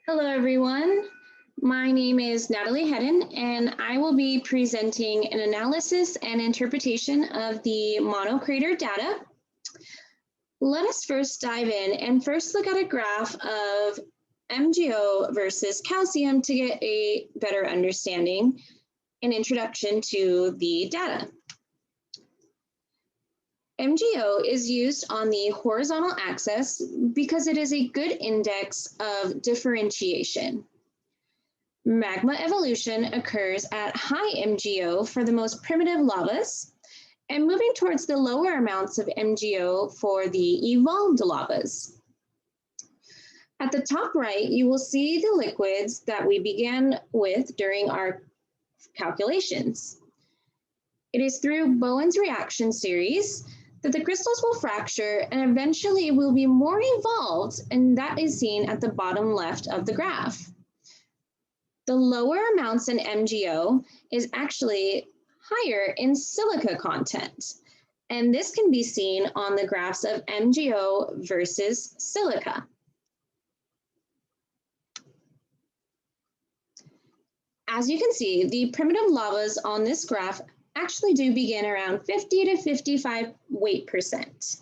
Hello, everyone. My name is Natalie Hedden, and I will be presenting an analysis and interpretation of the monocrater data. Let us first dive in and first look at a graph of MgO versus calcium to get a better understanding and introduction to the data. MgO is used on the horizontal axis because it is a good index of differentiation. Magma evolution occurs at high MgO for the most primitive lavas and moving towards the lower amounts of MgO for the evolved lavas. At the top right, you will see the liquids that we began with during our calculations. It is through Bowen's reaction series that the crystals will fracture and eventually will be more evolved, and that is seen at the bottom left of the graph. The lower amounts in MgO is actually higher in silica content, and this can be seen on the graphs of MgO versus silica. As you can see, the primitive lavas on this graph actually do begin around 50 to 55 weight%.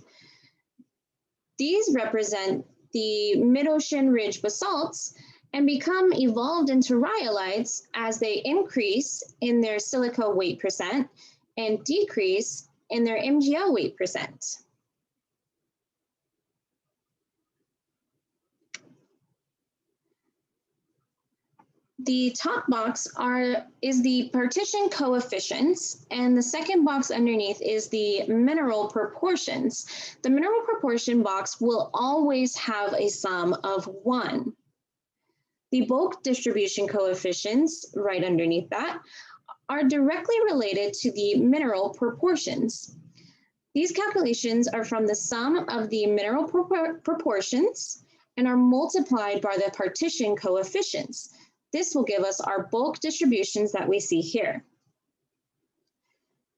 These represent the mid-ocean ridge basalts and become evolved into rhyolites as they increase in their silica weight% and decrease in their MgO weight%. The top box is the partition coefficients, and the second box underneath is the mineral proportions. The mineral proportion box will always have a sum of 1. The bulk distribution coefficients, right underneath that, are directly related to the mineral proportions. These calculations are from the sum of the mineral proportions and are multiplied by the partition coefficients. This will give us our bulk distributions that we see here.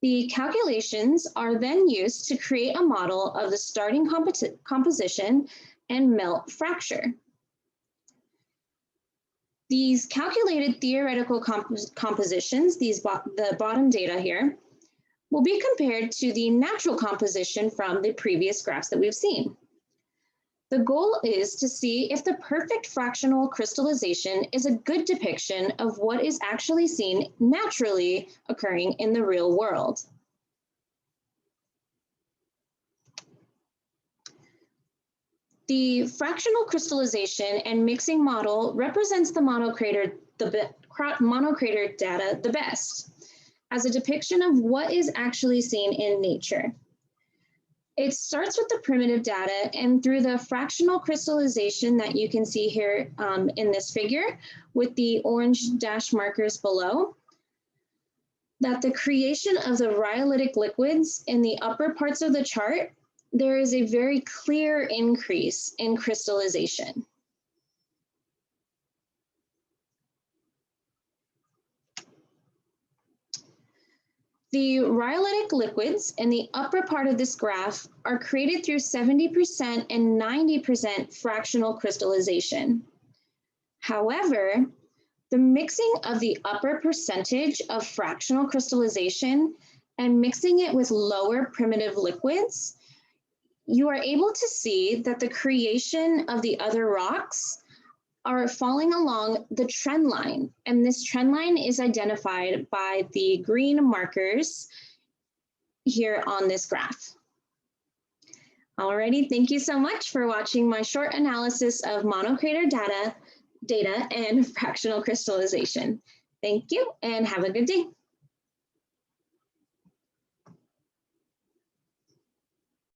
The calculations are then used to create a model of the starting composition and melt fracture. These calculated theoretical compositions, the bottom data here, will be compared to the natural composition from the previous graphs that we've seen. The goal is to see if the perfect fractional crystallization is a good depiction of what is actually seen naturally occurring in the real world. The fractional crystallization and mixing model represents the monocrater data the best as a depiction of what is actually seen in nature. It starts with the primitive data, and through the fractional crystallization that you can see here in this figure with the orange dash markers below, that the creation of the rhyolitic liquids in the upper parts of the chart, there is a very clear increase in crystallization. The rhyolitic liquids in the upper part of this graph are created through 70% and 90% fractional crystallization. However, the mixing of the upper percentage of fractional crystallization and mixing it with lower primitive liquids, you are able to see that the creation of the other rocks are falling along the trend line, and this trend line is identified by the green markers here on this graph. Alrighty, thank you so much for watching my short analysis of monocrater data and fractional crystallization. Thank you and have a good day.